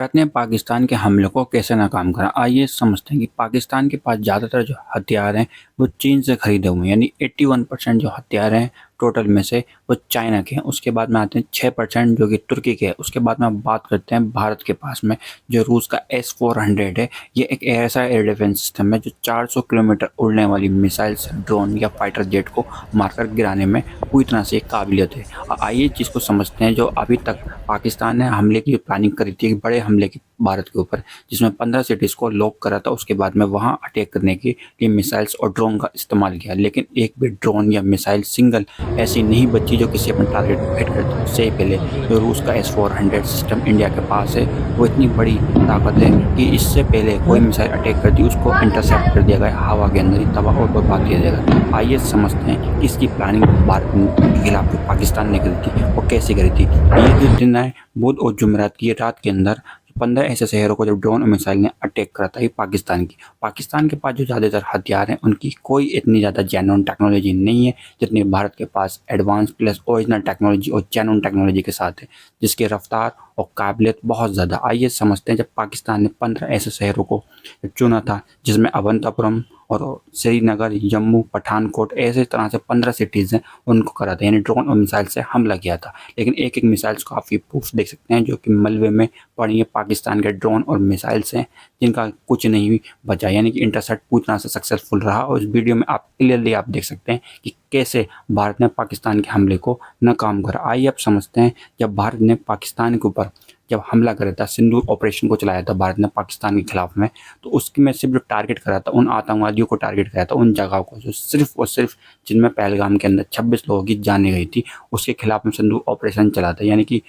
भारत ने पाकिस्तान के हमले को कैसे नाकाम करा। आइए समझते हैं कि पाकिस्तान के पास ज़्यादातर जो हथियार हैं वो चीन से खरीदे हुए हैं, यानी 81% जो हथियार हैं टोटल में से वो चाइना के हैं। उसके बाद में आते हैं 6% जो कि तुर्की के हैं। उसके बाद में हम बात करते हैं भारत के पास में जो रूस का S-400 है। ये एक ऐसा एयर डिफेंस सिस्टम है जो 400 किलोमीटर उड़ने वाली मिसाइल्स, ड्रोन या फाइटर जेट को मारकर गिराने में पूरी तरह से काबिलियत है। आइए चीज़ को समझते हैं। जो अभी तक पाकिस्तान ने हमले की प्लानिंग करी थी, बड़े हमले की भारत के ऊपर, जिसमें 15 सिटीज़ को लॉक करा था। उसके बाद में वहां अटैक करने के लिए मिसाइल्स और ड्रोन का इस्तेमाल किया, लेकिन एक भी ड्रोन या मिसाइल सिंगल ऐसी नहीं बची जो किसी अपने टारगेट को हिट करती। उससे पहले जो रूस का S-400 सिस्टम इंडिया के पास है वो इतनी बड़ी ताकत है कि इससे पहले कोई मिसाइल अटैक करती उसको इंटरसेप्ट कर दिया गया, हवा के अंदर ही तबाह और बर्बाद किया जाएगा। आइए समझते हैं कि इसकी प्लानिंग भारत के खिलाफ जो पाकिस्तान ने करी थी वो कैसे करी थी। ये जो दिन है बुध और जुमेरात की रात के अंदर 15 ऐसे शहरों को जब ड्रोन और मिसाइल ने अटैक करा था। ये पाकिस्तान के पास जो ज़्यादातर हथियार हैं उनकी कोई इतनी ज़्यादा जेन्युइन टेक्नोलॉजी नहीं है जितनी भारत के पास एडवांस प्लस ओरिजिनल टेक्नोलॉजी और जेन्युइन टेक्नोलॉजी के साथ है, जिसकी रफ्तार और काबिलियत बहुत ज़्यादा। आइए समझते हैं जब पाकिस्तान ने 15 ऐसे शहरों को चुना था जिसमें अवंतापुरम और श्रीनगर, जम्मू, पठानकोट, ऐसे तरह से 15 सिटीज़ हैं, उनको करा था, यानी ड्रोन और मिसाइल से हमला किया था। लेकिन एक एक मिसाइल्स को आप ये प्रूफ देख सकते हैं जो कि मलबे में पड़ी है। पाकिस्तान के ड्रोन और मिसाइल्स हैं जिनका कुछ नहीं बचा, यानी कि इंटरसेप्ट पूरी तरह से सक्सेसफुल रहा। और इस वीडियो में आप क्लियरली आप देख सकते हैं कि कैसे भारत ने पाकिस्तान के हमले को नाकाम करा। आइए अब समझते हैं जब भारत ने पाकिस्तान के ऊपर जब हमला करा था, सिंदूर ऑपरेशन को चलाया था भारत ने पाकिस्तान के खिलाफ में, तो उसकी में सिर्फ जो टारगेट करा था उन आतंकवादियों को टारगेट करा था, उन जगहों को जो सिर्फ और सिर्फ जिनमें पहलगाम के अंदर 26 लोगों की जाने गई थी, उसके खिलाफ में सिंदूर ऑपरेशन चला था। यानी कि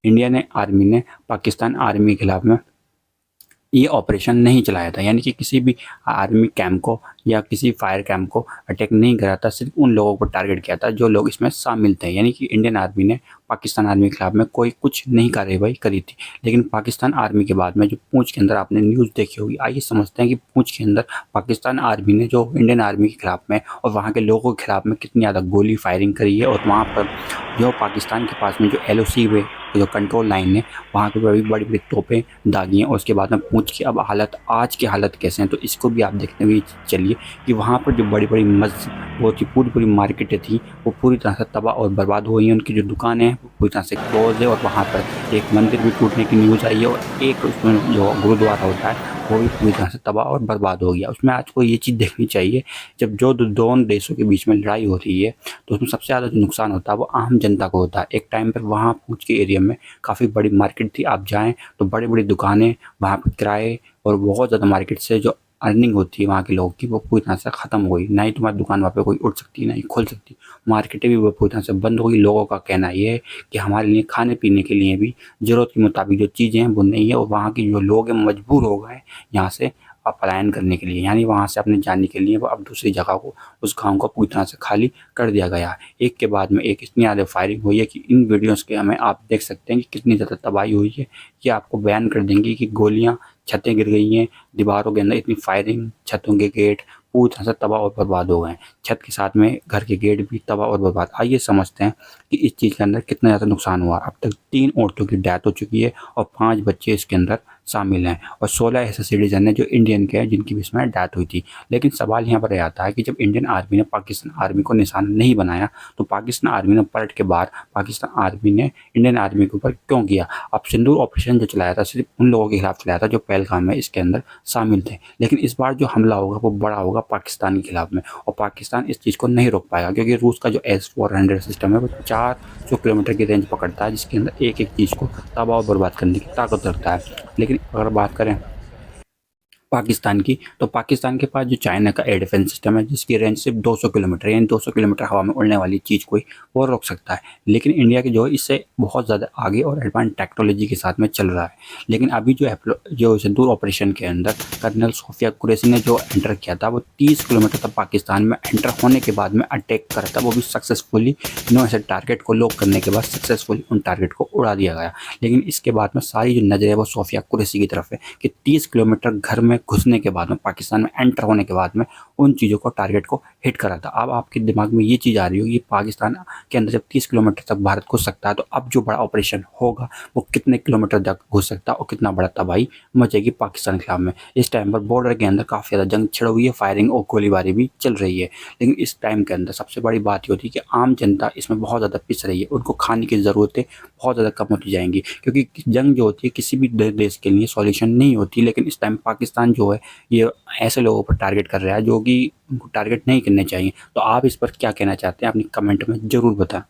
इंडियन आर्मी ने पाकिस्तान आर्मी के खिलाफ में ये ऑपरेशन नहीं चलाया था, यानी कि किसी भी आर्मी कैंप को या किसी फायर कैंप को अटैक नहीं करा था, सिर्फ उन लोगों को टारगेट किया था जो लोग इसमें शामिल थे। यानी कि इंडियन आर्मी ने पाकिस्तान आर्मी के खिलाफ में कोई कुछ नहीं कार्रवाई करी थी। लेकिन पाकिस्तान आर्मी के बाद में जो पूंछ के अंदर आपने न्यूज़ देखी होगी, आइए समझते हैं कि पूंछ के अंदर पाकिस्तान आर्मी ने जो इंडियन आर्मी के खिलाफ में और वहाँ के लोगों के खिलाफ में कितनी ज़्यादा गोली फायरिंग करी है। और वहाँ पर जो पाकिस्तान के पास में जो LOC वे जो कंट्रोल लाइन है, वहाँ पर भी बड़ी बड़ी तोपें दागी हैं। और उसके बाद में पूंछ की अब हालत, आज की हालत कैसे हैं, तो इसको भी आप देखने हुए चलिए कि वहाँ पर जो बड़ी बड़ी मस्जिद वो थी, पूरी पूरी मार्केटें थी, वो पूरी तरह से तबाह और बर्बाद हो गई हैं। उनकी जो दुकानें हैं वो पूरी तरह से क्लोज है। और वहाँ पर एक मंदिर भी टूटने की न्यूज़ आई है और एक उसमें जो गुरुद्वारा होता है वो भी पूरी तरह से तबाह और बर्बाद हो गया। उसमें आज को ये चीज़ देखनी चाहिए, जब जो दोनों देशों के बीच में लड़ाई हो रही है तो उसमें सबसे ज़्यादा जो नुकसान होता है वो आम जनता को होता है। एक टाइम पर वहाँ पूंछ के एरिया में काफ़ी बड़ी मार्केट थी, आप जाएँ तो बड़ी बड़ी दुकानें, वहाँ पर किराए और बहुत ज़्यादा मार्केट से जो अर्निंग होती है वहाँ के लोगों की वो पूरी तरह से ख़त्म हो गई। ना ही तुम्हारी दुकान वहाँ पे कोई उठ सकती, ना ही खुल सकती। मार्केटें भी वो पूरी तरह से बंद हो गई। लोगों का कहना ये है कि हमारे लिए खाने पीने के लिए भी ज़रूरत के मुताबिक जो चीज़ें हैं वो नहीं है। और वहाँ के जो लोग हैं मजबूर हो गए यहाँ से पलायन करने के लिए, यानी वहाँ से अपने जाने के लिए वो अब दूसरी जगह को, उस गाँव को पूरी तरह से खाली कर दिया गया है। एक के बाद में एक इतनी ज़्यादा फायरिंग हुई है कि इन वीडियोज़ के हमें आप देख सकते हैं कि कितनी ज़्यादा तबाही हुई है। ये आपको बयान कर देंगे कि गोलियाँ, छतें गिर गई हैं, दीवारों के अंदर इतनी फायरिंग, छतों के गेट पूरी तरह से तबाह और बर्बाद हो गए हैं। छत के साथ में घर के गेट भी तबाह और बर्बाद। आइए समझते हैं कि इस चीज़ के अंदर कितना ज़्यादा नुकसान हुआ। अब तक 3 औरतों की डेथ हो चुकी है और 5 बच्चे इसके अंदर शामिल हैं और 16 ऐसे सिटीजन हैं जो इंडियन के हैं जिनकी भी इसमें डेथ हुई थी। लेकिन सवाल यहाँ पर यह आता है कि जब इंडियन आर्मी ने पाकिस्तान आर्मी को निशाना नहीं बनाया तो पाकिस्तान आर्मी ने पलट के बाद पाकिस्तान आर्मी ने इंडियन आर्मी के ऊपर क्यों किया। अब सिंदूर ऑपरेशन जो चलाया था सिर्फ उन लोगों के खिलाफ चलाया था जो पहलगाम में इसके अंदर शामिल थे। लेकिन इस बार जो हमला होगा वो बड़ा होगा पाकिस्तान के खिलाफ में, और पाकिस्तान इस चीज़ को नहीं रोक पाएगा क्योंकि रूस का जो S-400 सिस्टम है वो 400 किलोमीटर की रेंज पकड़ता है, जिसके अंदर एक एक चीज़ को तबाह और बर्बाद करने की ताकत रखता है। लेकिन अगर बात करें पाकिस्तान की, तो पाकिस्तान के पास जो चाइना का एयर डिफेंस सिस्टम है जिसकी रेंज सिर्फ 200 किलोमीटर, यानी 200 किलोमीटर हवा में उड़ने वाली चीज़ कोई वो रोक सकता है। लेकिन इंडिया के जो इससे बहुत ज़्यादा आगे और एडवांस टेक्नोलॉजी के साथ में चल रहा है। लेकिन अभी जो सिंदूर ऑपरेशन के अंदर कर्नल सोफिया कुरैशी ने जो एंटर किया था वो 30 किलोमीटर तक पाकिस्तान में एंटर होने के बाद में अटैक करा था, वो भी सक्सेसफुली। 9 ऐसे टारगेट को लॉक करने के बाद सक्सेसफुली उन टारगेट को उड़ा दिया गया। लेकिन इसके बाद में सारी जो नज़र है वो सोफिया कुरैशी की तरफ है कि 30 किलोमीटर घर में घुसने के बाद में, पाकिस्तान में एंटर होने के बाद में उन चीज़ों को, टारगेट को हिट करा था। अब आपके दिमाग में ये चीज़ आ रही हो कि पाकिस्तान के अंदर जब 30 किलोमीटर तक भारत घुस सकता है, तो अब जो बड़ा ऑपरेशन होगा वो कितने किलोमीटर तक घुस सकता है और कितना बड़ा तबाही मचेगी पाकिस्तान के खिलाफ में। इस टाइम पर बॉर्डर के अंदर काफ़ी ज़्यादा जंग छिड़ हुई है, फायरिंग और गोलीबारी भी चल रही है। लेकिन इस टाइम के अंदर सबसे बड़ी बात ये होती है कि आम जनता इसमें बहुत ज़्यादा पिस रही है, उनको खाने की ज़रूरतें बहुत ज़्यादा कम होती जाएंगी, क्योंकि जंग जो होती है किसी भी देश के लिए सॉल्यूशन नहीं होती। लेकिन इस टाइम पाकिस्तान जो है ये ऐसे लोगों पर टारगेट कर रहा है जो कि उनको टारगेट नहीं करने चाहिए। तो आप इस पर क्या कहना चाहते हैं, अपनी कमेंट में ज़रूर बताएं।